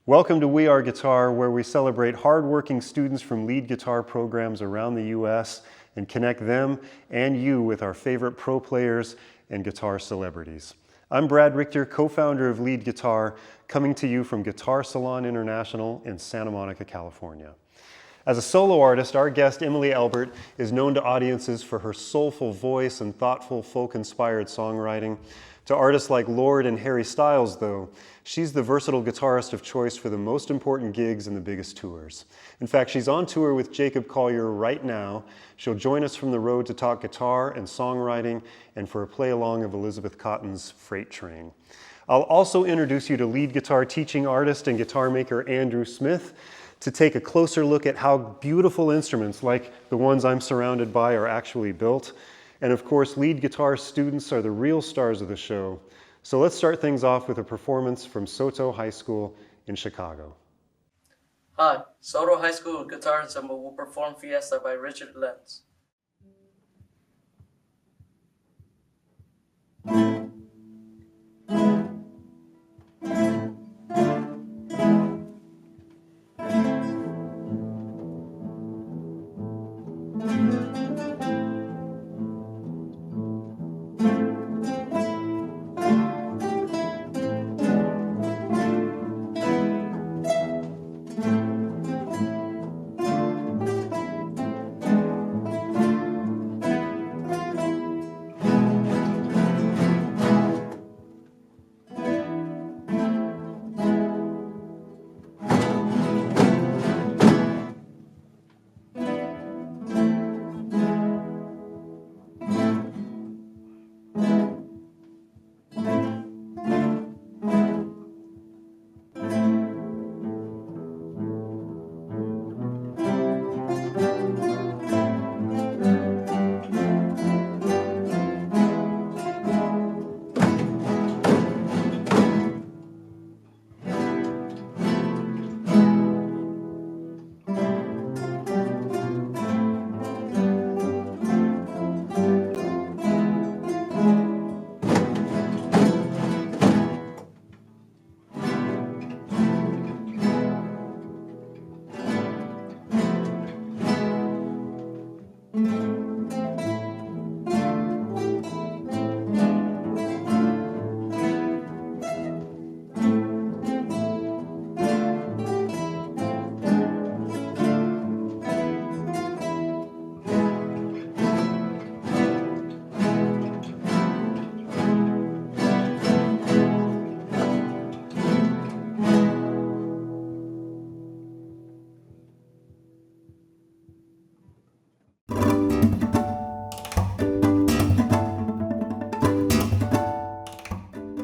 Welcome to We Are Guitar, where we celebrate hardworking students from lead guitar programs around the U.S. and connect them and you with our favorite pro players and guitar celebrities. I'm Brad Richter, co-founder of Lead Guitar, coming to you from Guitar Salon International in Santa Monica, California. As a solo artist, our guest Emily Elbert is known to audiences for her soulful voice and thoughtful folk-inspired songwriting. To artists like Lord and Harry Styles, though, she's the versatile guitarist of choice for the most important gigs and the biggest tours. In fact, she's on tour with Jacob Collier right now. She'll join us from the road to talk guitar and songwriting and for a play-along of Elizabeth Cotten's Freight Train. I'll also introduce you to lead guitar teaching artist and guitar maker Andrew Smith to take a closer look at how beautiful instruments like the ones I'm surrounded by are actually built. And of course, lead guitar students are the real stars of the show. So let's start things off with a performance from Soto High School in Chicago. Hi, Soto High School Guitar Ensemble will perform Fiesta by Richard Lenz.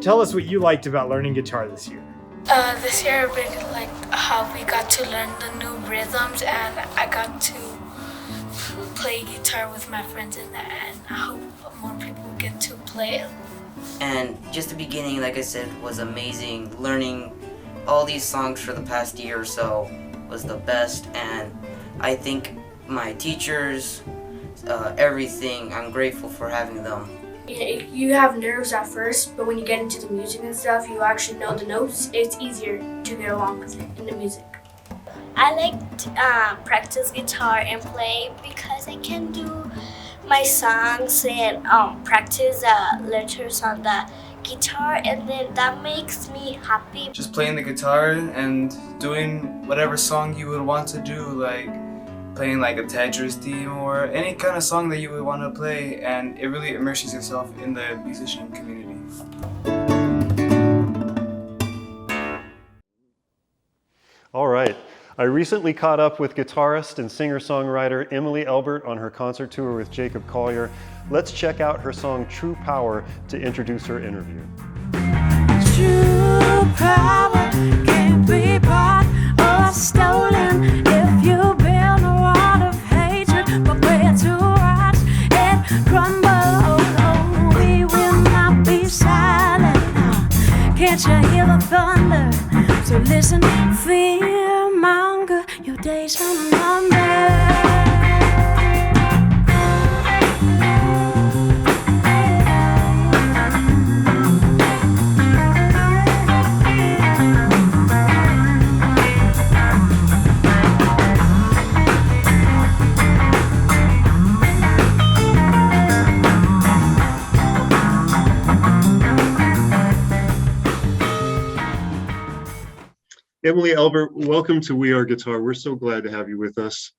Tell us what you liked about learning guitar this year. This year I really liked how we got to learn the new rhythms and I got to play guitar with my friends in there, and I hope more people get to play it. And just the beginning, like I said, was amazing. Learning all these songs for the past year or so was the best, and I think my teachers, everything, I'm grateful for having them. You have nerves at first, but when you get into the music and stuff, you actually know the notes. It's easier to get along with it in the music. I like to practice guitar and play because I can do my songs and practice letters on the guitar, and then that makes me happy. Just playing the guitar and doing whatever song you would want to do, like playing like a Tetris theme or any kind of song that you would want to play, and it really immerses yourself in the musician community. All right. I recently caught up with guitarist and singer-songwriter Emily Elbert on her concert tour with Jacob Collier. Let's check out her song True Power to introduce her interview. True power can't be bought or stolen if you build a wall of hatred, but where to watch it crumble. Oh, we will not be silent now. Can't you hear the thunder? So listen, fear monger, your days are numbered. Emily Elbert, welcome to We Are Guitar. We're so glad to have you with us.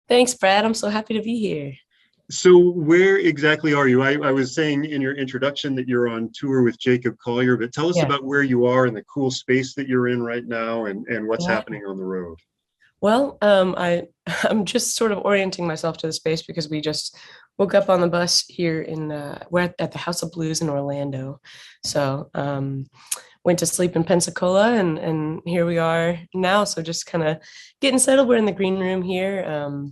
Thanks, Brad. I'm so happy to be here. So where exactly are you? I was saying in your introduction that you're on tour with Jacob Collier, but tell us about where you are and the cool space that you're in right now and what's happening on the road. Well, I'm just sort of orienting myself to the space because we just woke up on the bus here we're at the House of Blues in Orlando. So went to sleep in Pensacola and here we are now. So just kind of getting settled. We're in the green room here.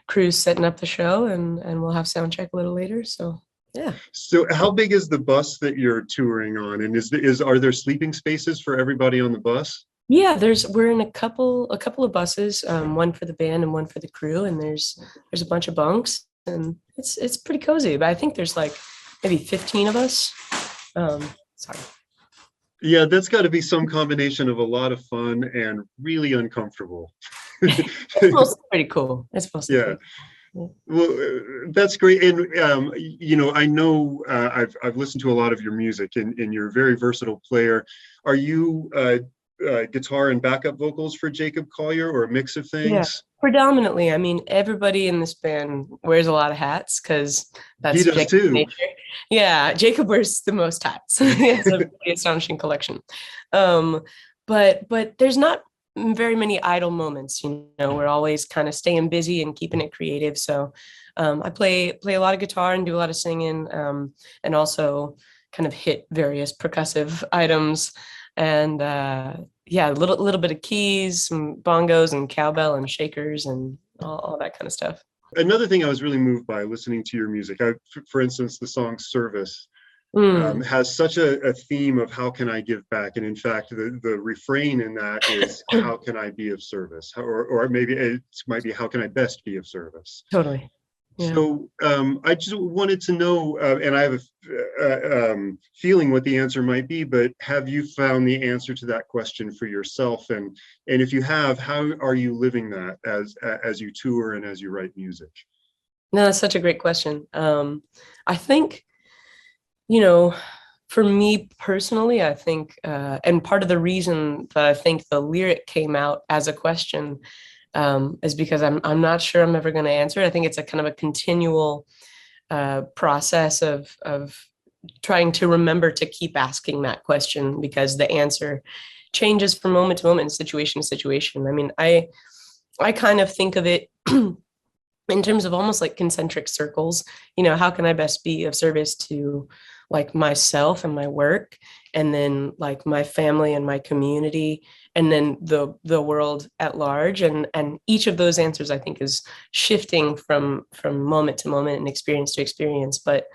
Crew's setting up the show and we'll have sound check a little later. So yeah. So how big is the bus that you're touring on? And are there sleeping spaces for everybody on the bus? Yeah, we're in a couple of buses, one for the band and one for the crew, and there's a bunch of bunks, and it's pretty cozy. But I think there's like maybe 15 of us. Sorry. Yeah, that's got to be some combination of a lot of fun and really uncomfortable. It's mostly pretty cool. It's mostly yeah. Well, that's great. And I know I've listened to a lot of your music, and you're a very versatile player. Are you guitar and backup vocals for Jacob Collier, or a mix of things? Yeah, predominantly. I mean, everybody in this band wears a lot of hats because that's he does Jacob's too. nature. Yeah, Jacob wears the most hats. He has a pretty astonishing collection. But there's not very many idle moments. We're always kind of staying busy and keeping it creative. So I play a lot of guitar and do a lot of singing, and also kind of hit various percussive items. And a little bit of keys, some bongos and cowbell and shakers and all that kind of stuff. Another thing I was really moved by listening to your music, for instance, the song Service has such a theme of how can I give back? And in fact, the refrain in that is how can I be of service? Or maybe it might be how can I best be of service? Totally. Yeah. So I just wanted to know, and I have a feeling what the answer might be, but have you found the answer to that question for yourself? And if you have, how are you living that as you tour and as you write music? No, that's such a great question. I think, for me personally, I think, and part of the reason that I think the lyric came out as a question is because I'm not sure I'm ever going to answer it. I think it's a kind of a continual process of trying to remember to keep asking that question, because the answer changes from moment to moment and situation to situation. I mean, I kind of think of it in terms of almost like concentric circles. How can I best be of service to like myself and my work, and then like my family and my community, and then the world at large, and each of those answers I think is shifting from moment to moment and experience to experience. But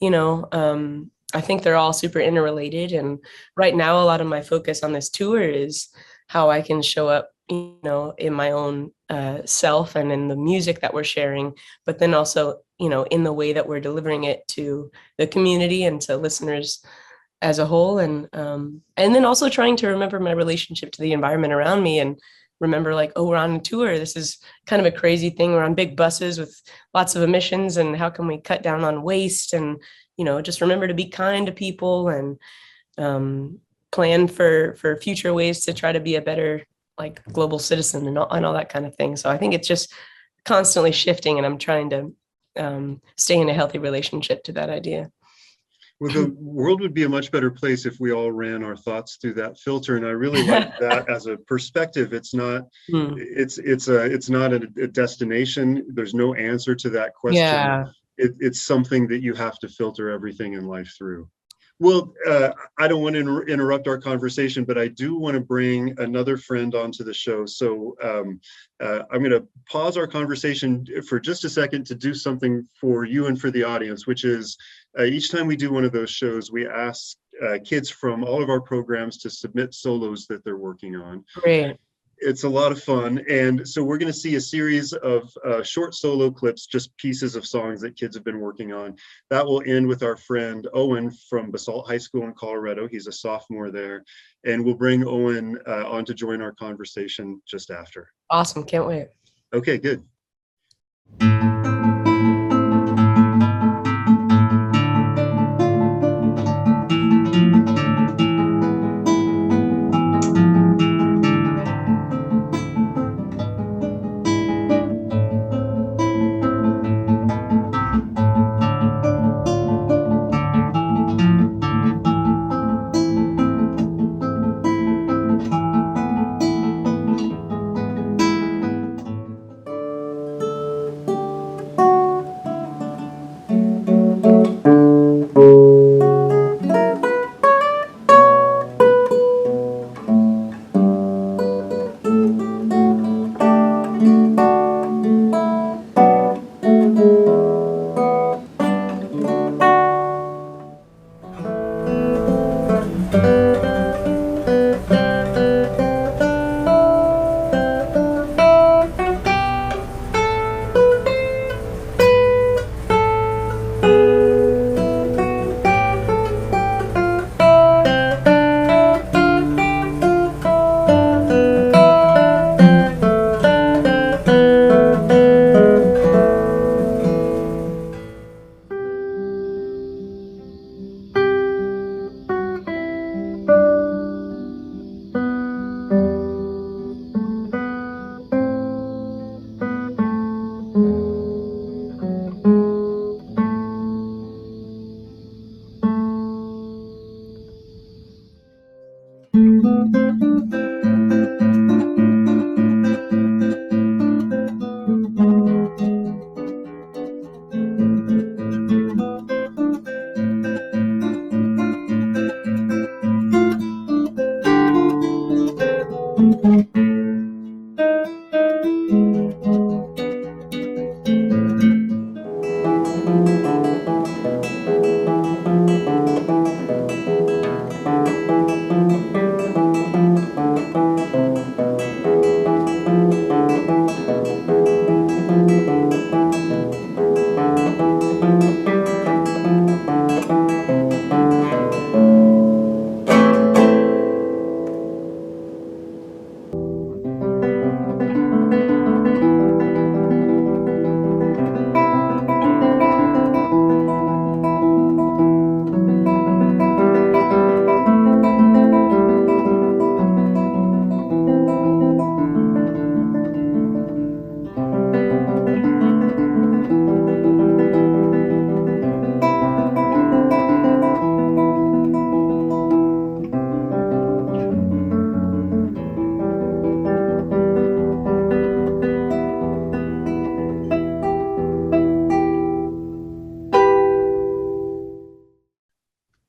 I think they're all super interrelated, and right now a lot of my focus on this tour is how I can show up in my own self and in the music that we're sharing, but then also in the way that we're delivering it to the community and to listeners as a whole, and then also trying to remember my relationship to the environment around me, and remember like, oh, we're on a tour. This is kind of a crazy thing. We're on big buses with lots of emissions, and how can we cut down on waste, and just remember to be kind to people, and plan for future ways to try to be a better like global citizen and all that kind of thing. So I think it's just constantly shifting, and I'm trying to stay in a healthy relationship to that idea. Well, the world would be a much better place if we all ran our thoughts through that filter, and I really like that as a perspective. It's not it's not a destination. There's no answer to that question. Yeah. It's something that you have to filter everything in life through. Well, I don't want to interrupt our conversation, but I do want to bring another friend onto the show. So I'm going to pause our conversation for just a second to do something for you and for the audience, which is each time we do one of those shows, we ask kids from all of our programs to submit solos that they're working on. Great. It's a lot of fun. And so we're going to see a series of short solo clips, just pieces of songs that kids have been working on. That will end with our friend Owen from Basalt High School in Colorado. He's a sophomore there. And we'll bring Owen on to join our conversation just after. Awesome. Can't wait. Okay, good.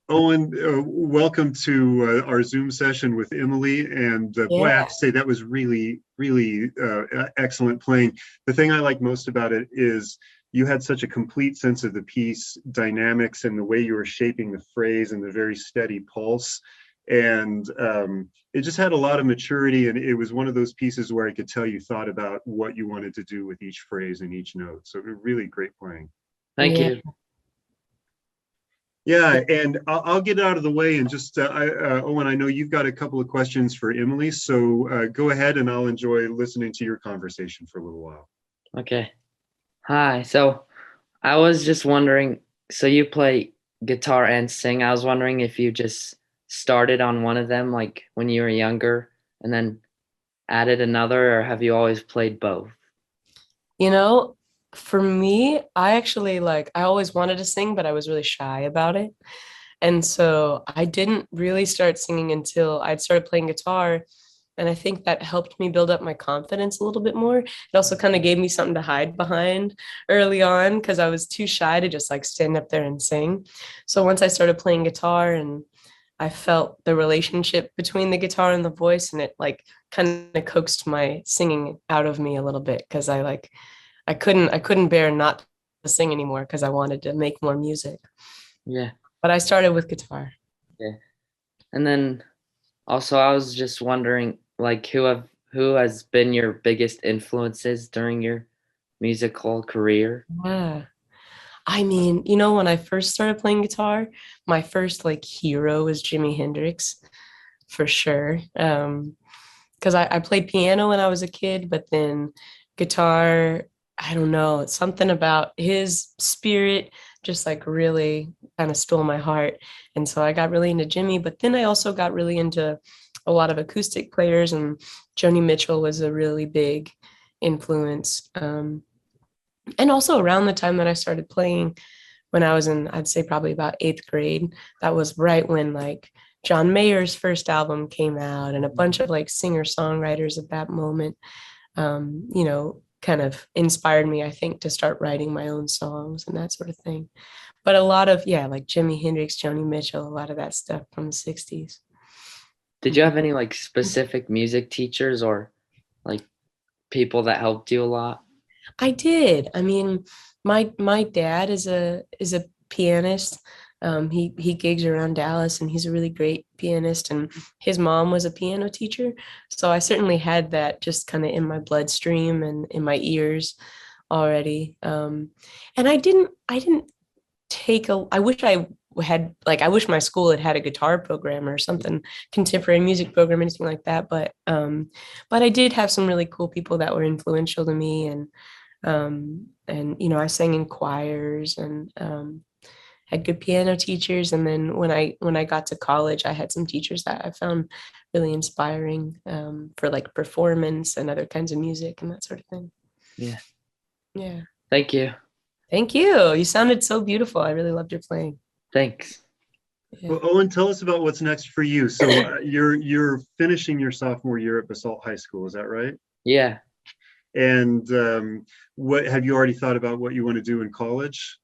Owen, welcome to our Zoom session with Emily. And boy, I have to say that was really, really excellent playing. The thing I like most about it is you had such a complete sense of the piece dynamics and the way you were shaping the phrase and the very steady pulse. And it just had a lot of maturity. And it was one of those pieces where I could tell you thought about what you wanted to do with each phrase and each note. So really great playing. Thank you. Yeah, and I'll get out of the way and just, Owen, I know you've got a couple of questions for Emily, so go ahead and I'll enjoy listening to your conversation for a little while. Okay. Hi. So I was just wondering, so you play guitar and sing. I was wondering if you just started on one of them, like when you were younger, and then added another, or have you always played both? You know, for me, I always wanted to sing, but I was really shy about it. And so I didn't really start singing until I'd started playing guitar. And I think that helped me build up my confidence a little bit more. It also kind of gave me something to hide behind early on because I was too shy to just like stand up there and sing. So once I started playing guitar and I felt the relationship between the guitar and the voice, and it like kind of coaxed my singing out of me a little bit because I couldn't bear not to sing anymore because I wanted to make more music. Yeah. But I started with guitar. Yeah. And then also I was just wondering, like, who has been your biggest influences during your musical career? Yeah. I mean, you know, when I first started playing guitar, my first like hero was Jimi Hendrix, for sure. Because I played piano when I was a kid, but then guitar, I don't know, something about his spirit just like really kind of stole my heart. And so I got really into Jimmy, but then I also got really into a lot of acoustic players, and Joni Mitchell was a really big influence. And also around the time that I started playing, when I was in, I'd say probably about 8th grade, that was right when like John Mayer's first album came out and a bunch of like singer-songwriters at that moment, you know, kind of inspired me, I think, to start writing my own songs and that sort of thing. But a lot of, yeah, like Jimi Hendrix, Joni Mitchell, a lot of that stuff from the 60s. Did you have any like specific music teachers or like people that helped you a lot? I did. I mean, my dad is a pianist. He gigs around Dallas, and he's a really great pianist. And his mom was a piano teacher, so I certainly had that just kind of in my bloodstream and in my ears already. And I didn't take a. I wish I had like I wish my school had a guitar program or something, contemporary music program, anything like that. But I did have some really cool people that were influential to me, and you know, I sang in choirs and had good piano teachers. And then when I got to college, I had some teachers that I found really inspiring for like performance and other kinds of music and that sort of thing. Yeah. Yeah. Thank you. Thank you. You sounded so beautiful. I really loved your playing. Thanks. Yeah. Well, Owen, tell us about what's next for you. So you're finishing your sophomore year at Basalt High School, is that right? Yeah. And what have you already thought about what you want to do in college?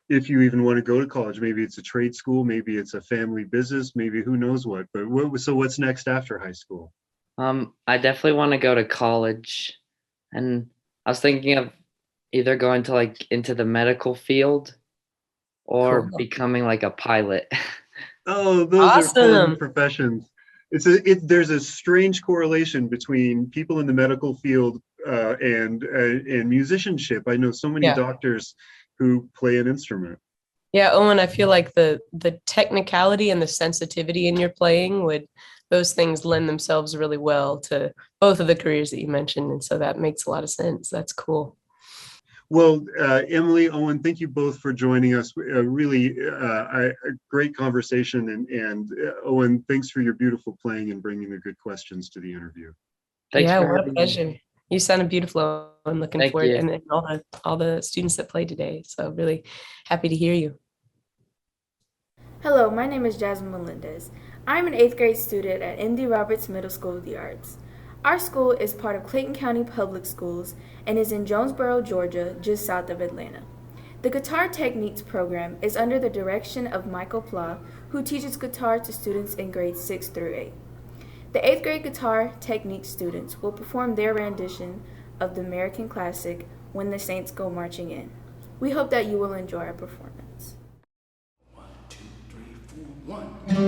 If you even want to go to college, maybe it's a trade school, maybe it's a family business, maybe who knows what. But so what's next after high school? I definitely want to go to college, and I was thinking of either going to like into the medical field or Cool. becoming like a pilot. Oh, those Awesome. are fun professions. There's a strange correlation between people in the medical field and musicianship. I know so many Yeah. doctors who play an instrument. Yeah, Owen, I feel like the technicality and the sensitivity in your playing those things lend themselves really well to both of the careers that you mentioned. And so that makes a lot of sense. That's cool. Well, Emily, Owen, thank you both for joining us. Really a great conversation. And Owen, thanks for your beautiful playing and bringing the good questions to the interview. Thanks Yeah, for what a having me. pleasure. You sounded beautiful. I'm looking Thank forward, you. and all the students that played today. So really happy to hear you. Hello, my name is Jasmine Melendez. I'm an 8th grade student at M.D. Roberts Middle School of the Arts. Our school is part of Clayton County Public Schools and is in Jonesboro, Georgia, just south of Atlanta. The Guitar Techniques program is under the direction of Michael Pla, who teaches guitar to students in grades 6 through 8. The 8th grade Guitar Techniques students will perform their rendition of the American classic, When the Saints Go Marching In. We hope that you will enjoy our performance. 1, 2, 3, 4, 1.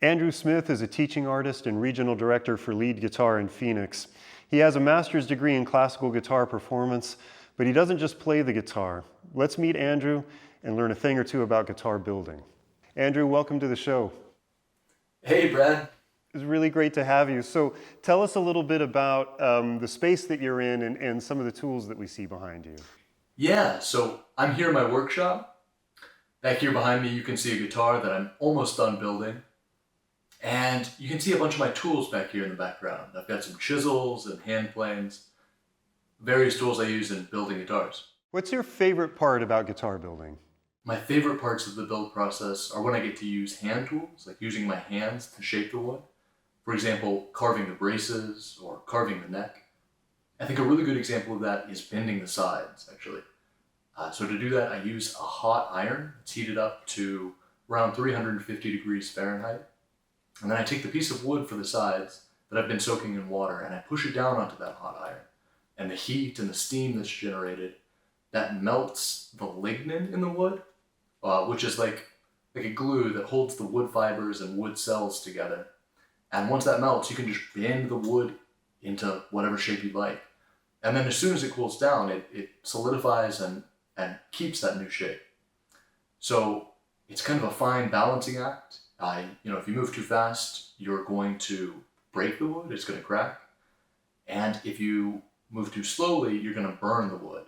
Andrew Smith is a teaching artist and regional director for lead guitar in Phoenix. He has a master's degree in classical guitar performance, but he doesn't just play the guitar. Let's meet Andrew and learn a thing or two about guitar building. Andrew, welcome to the show. Hey, Brad. It's really great to have you. So tell us a little bit about the space that you're in and some of the tools that we see behind you. Yeah, so I'm here in my workshop. Back here behind me, you can see a guitar that I'm almost done building. And you can see a bunch of my tools back here in the background. I've got some chisels and hand planes, various tools I use in building guitars. What's your favorite part about guitar building? My favorite parts of the build process are when I get to use hand tools, like using my hands to shape the wood. For example, carving the braces or carving the neck. I think a really good example of that is bending the sides, actually. So to do that, I use a hot iron. It's heated up to around 350 degrees Fahrenheit. And then I take the piece of wood for the sides that I've been soaking in water and I push it down onto that hot iron. And the heat and the steam that's generated, that melts the lignin in the wood, which is like a glue that holds the wood fibers and wood cells together. And once that melts, you can just bend the wood into whatever shape you like. And then as soon as it cools down, it solidifies and keeps that new shape. So it's kind of a fine balancing act. If you move too fast, you're going to break the wood, it's going to crack. And if you move too slowly, you're going to burn the wood.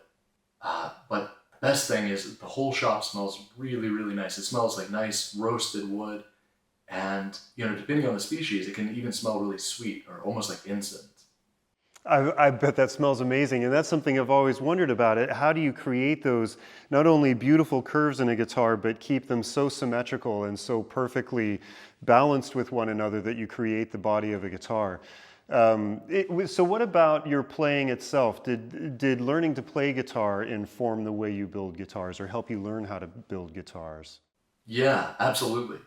But the best thing is the whole shop smells really, really nice. It smells like nice roasted wood. And, depending on the species, it can even smell really sweet or almost like incense. I bet that smells amazing, and that's something I've always wondered about it. How do you create those not only beautiful curves in a guitar, but keep them so symmetrical and so perfectly balanced with one another that you create the body of a guitar? So what about your playing itself? Did learning to play guitar inform the way you build guitars or help you learn how to build guitars? Yeah, absolutely.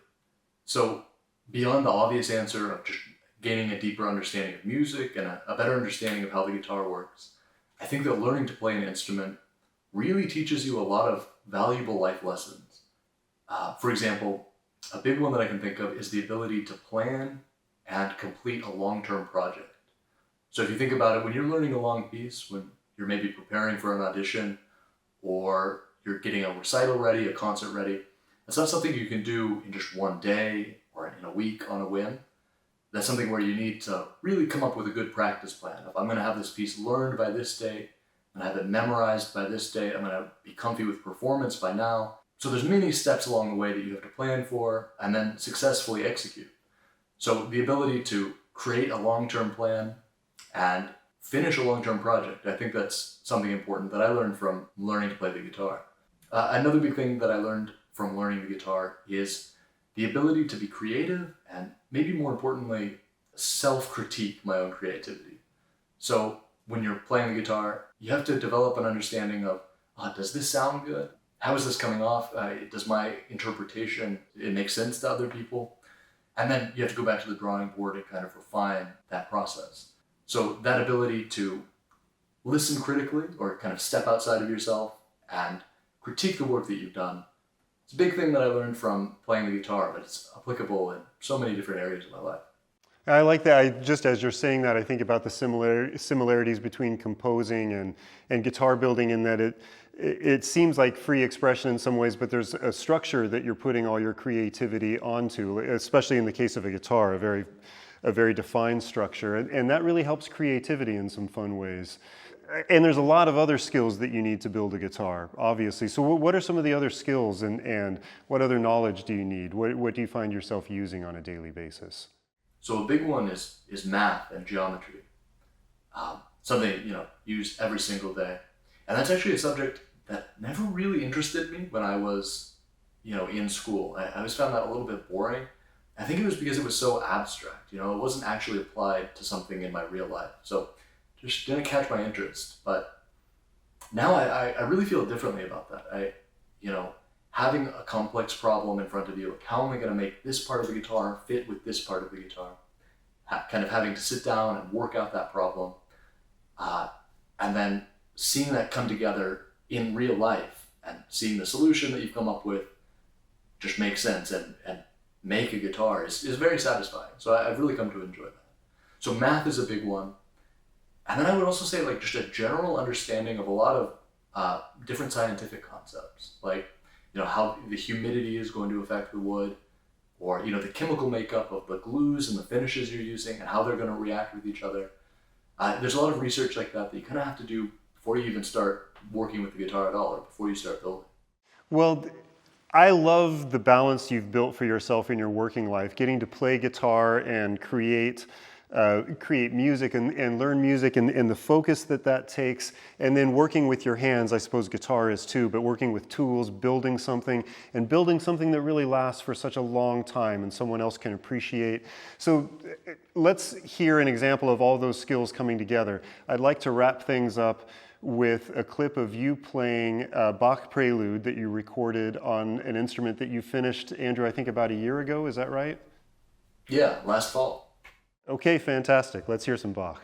So beyond the obvious answer of just gaining a deeper understanding of music and a better understanding of how the guitar works, I think that learning to play an instrument really teaches you a lot of valuable life lessons. For example, a big one that I can think of is the ability to plan and complete a long-term project. So if you think about it, when you're learning a long piece, when you're maybe preparing for an audition or you're getting a recital ready, a concert ready, it's not something you can do in just one day or in a week on a whim. that's something where you need to really come up with a good practice plan. If I'm going to have this piece learned by this date, I'm going to have it memorized by this date, I'm going to be comfy with performance by now. So there's many steps along the way that you have to plan for and then successfully execute. So the ability to create a long-term plan and finish a long-term project, I think that's something important that I learned from learning to play the guitar. Another big thing that I learned from learning the guitar is the ability to be creative and, maybe more importantly, self-critique my own creativity. So when you're playing the guitar, you have to develop an understanding of, does this sound good? How is this coming off? Does my interpretation, it make sense to other people? And then you have to go back to the drawing board and kind of refine that process. So that ability to listen critically or kind of step outside of yourself and critique the work that you've done. It's a big thing that I learned from playing the guitar, but it's applicable in so many different areas of my life. I like that. Just as you're saying that, I think about the similarities between composing and guitar building, in that it seems like free expression in some ways, but there's a structure that you're putting all your creativity onto, especially in the case of a guitar, a very defined structure. And that really helps creativity in some fun ways. And there's a lot of other skills that you need to build a guitar, obviously. So what are some of the other skills and what other knowledge do you need? What do you find yourself using on a daily basis? So a big one is math and geometry. Something, use every single day. And that's actually a subject that never really interested me when I was, in school. I always found that a little bit boring. I think it was because it was so abstract, it wasn't actually applied to something in my real life. So just didn't catch my interest. But now I really feel differently about that. Having a complex problem in front of you, like how am I going to make this part of the guitar fit with this part of the guitar? Kind of having to sit down and work out that problem. And then seeing that come together in real life and seeing the solution that you've come up with just make sense and make a guitar is very satisfying. So I've really come to enjoy that. So math is a big one. And then I would also say just a general understanding of a lot of different scientific concepts, like how the humidity is going to affect the wood, or the chemical makeup of the glues and the finishes you're using and how they're going to react with each other. There's a lot of research like that you kind of have to do before you even start working with the guitar at all, or before you start building. Well, I love the balance you've built for yourself in your working life, getting to play guitar and create music and learn music and the focus that takes, and then working with your hands. I suppose guitar is too, but working with tools, building something that really lasts for such a long time and someone else can appreciate. So let's hear an example of all those skills coming together. I'd like to wrap things up with a clip of you playing a Bach prelude that you recorded on an instrument that you finished, Andrew, I think about a year ago. Is that right? Yeah, last fall. Okay, fantastic. Let's hear some Bach.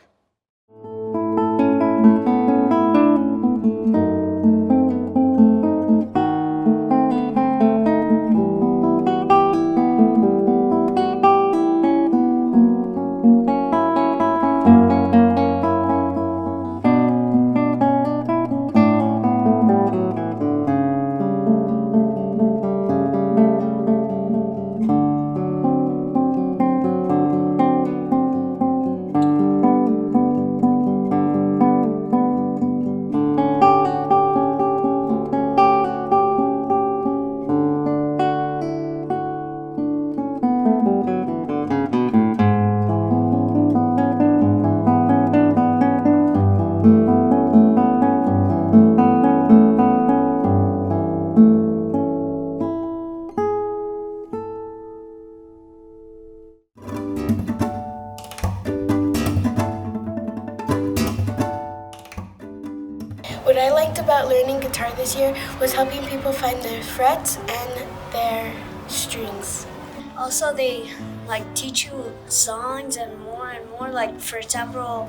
What I liked about learning guitar this year was helping people find their frets and their strings. Also, they teach you songs and more, like for example,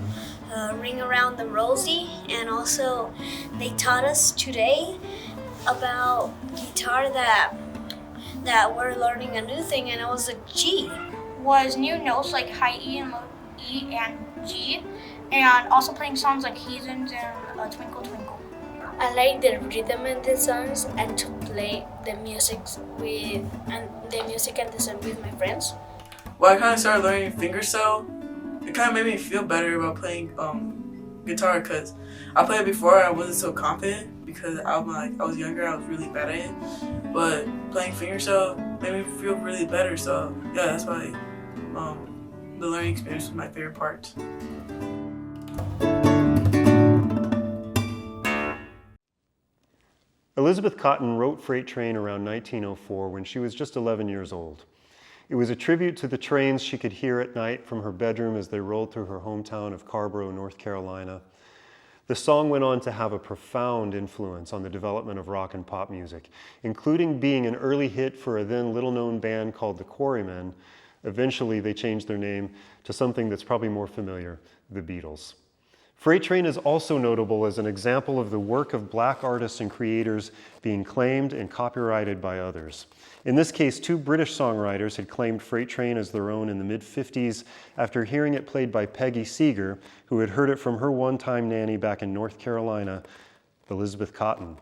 Ring Around the Rosie, and also they taught us today about guitar that we're learning a new thing, and it was a G. Was new notes like high E and low E and G, and also playing songs like Heathens and Twinkle Twinkle. I like the rhythm in the songs and to play the music and the song with my friends. Well, I kind of started learning fingerstyle. It kind of made me feel better about playing guitar because I played it before. I wasn't so confident because I was younger. I was really bad at it. But playing fingerstyle made me feel really better. So yeah, that's why the learning experience was my favorite part. Elizabeth Cotten wrote Freight Train around 1904 when she was just 11 years old. It was a tribute to the trains she could hear at night from her bedroom as they rolled through her hometown of Carborough, North Carolina. The song went on to have a profound influence on the development of rock and pop music, including being an early hit for a then little-known band called the Quarrymen. Eventually, they changed their name to something that's probably more familiar, the Beatles. Freight Train is also notable as an example of the work of black artists and creators being claimed and copyrighted by others. In this case, two British songwriters had claimed Freight Train as their own in the mid-50s after hearing it played by Peggy Seeger, who had heard it from her one-time nanny back in North Carolina, Elizabeth Cotten.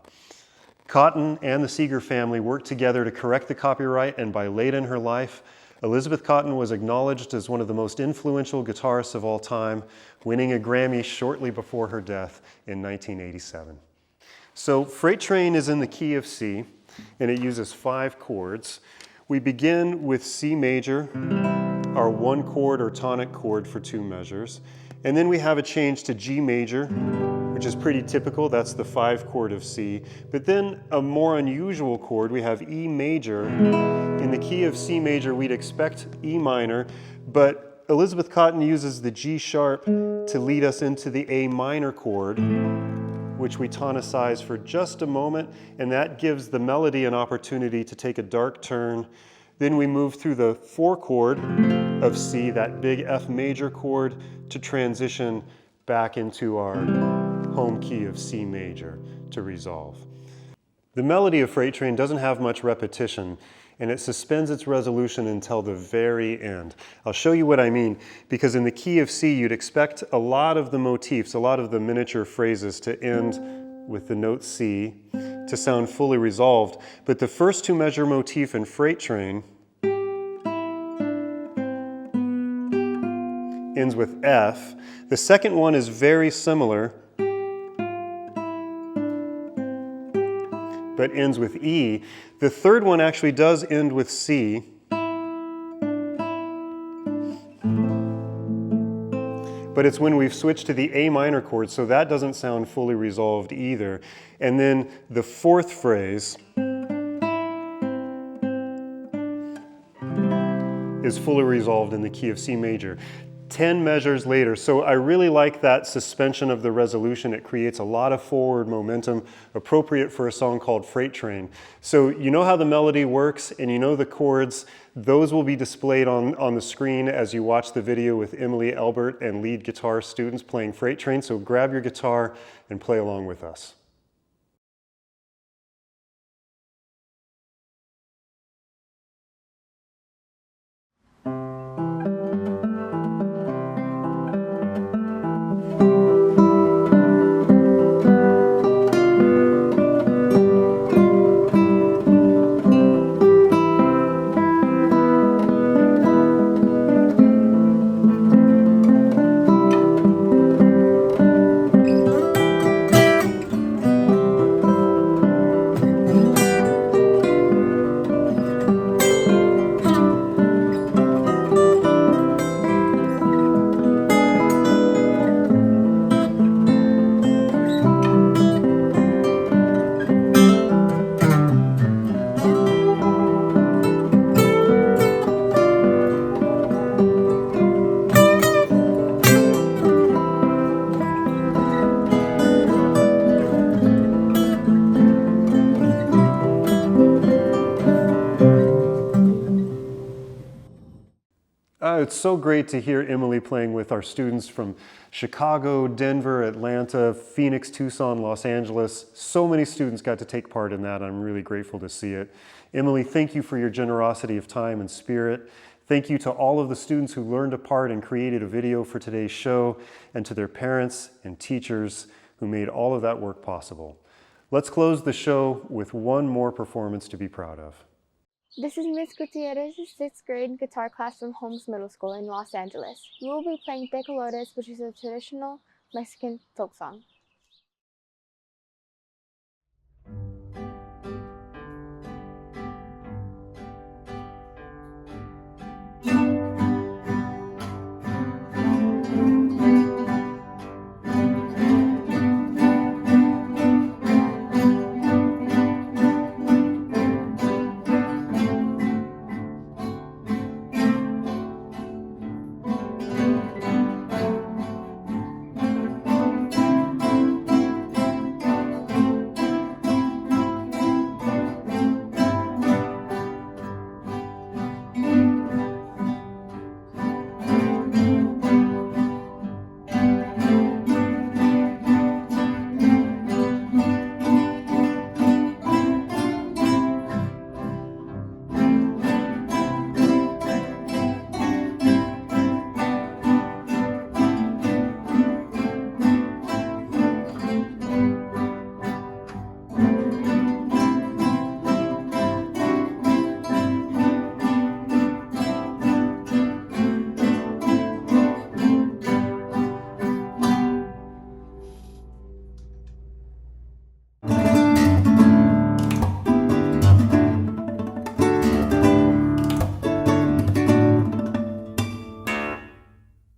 Cotten and the Seeger family worked together to correct the copyright, and by late in her life, Elizabeth Cotten was acknowledged as one of the most influential guitarists of all time, winning a Grammy shortly before her death in 1987. So Freight Train is in the key of C, and it uses 5 chords. We begin with C major, our 1 chord or tonic chord for 2 measures, and then we have a change to G major, which is pretty typical. That's the 5 chord of C. But then a more unusual chord, we have E major. In the key of C major, we'd expect E minor, but Elizabeth Cotten uses the G sharp to lead us into the A minor chord, which we tonicize for just a moment, and that gives the melody an opportunity to take a dark turn. Then we move through the 4 chord of C, that big F major chord, to transition back into our home key of C major to resolve. The melody of Freight Train doesn't have much repetition, and it suspends its resolution until the very end. I'll show you what I mean, because in the key of C, you'd expect a lot of the motifs, a lot of the miniature phrases to end with the note C to sound fully resolved, but the first 2 measure motif in Freight Train ends with F. The second one is very similar, but ends with E. The third one actually does end with C. But it's when we've switched to the A minor chord, so that doesn't sound fully resolved either. And then the 4th phrase is fully resolved in the key of C major. 10 measures later. So I really like that suspension of the resolution. It creates a lot of forward momentum, appropriate for a song called Freight Train. So you know how the melody works and you know the chords. Those will be displayed on the screen as you watch the video with Emily Elbert and lead guitar students playing Freight Train. So grab your guitar and play along with us. It's so great to hear Emily playing with our students from Chicago, Denver, Atlanta, Phoenix, Tucson, Los Angeles. So many students got to take part in that. I'm really grateful to see it. Emily, thank you for your generosity of time and spirit. Thank you to all of the students who learned a part and created a video for today's show, and to their parents and teachers who made all of that work possible. Let's close the show with one more performance to be proud of. This is Miss Gutierrez's 6th grade guitar class from Holmes Middle School in Los Angeles. We will be playing Tecolotes, which is a traditional Mexican folk song.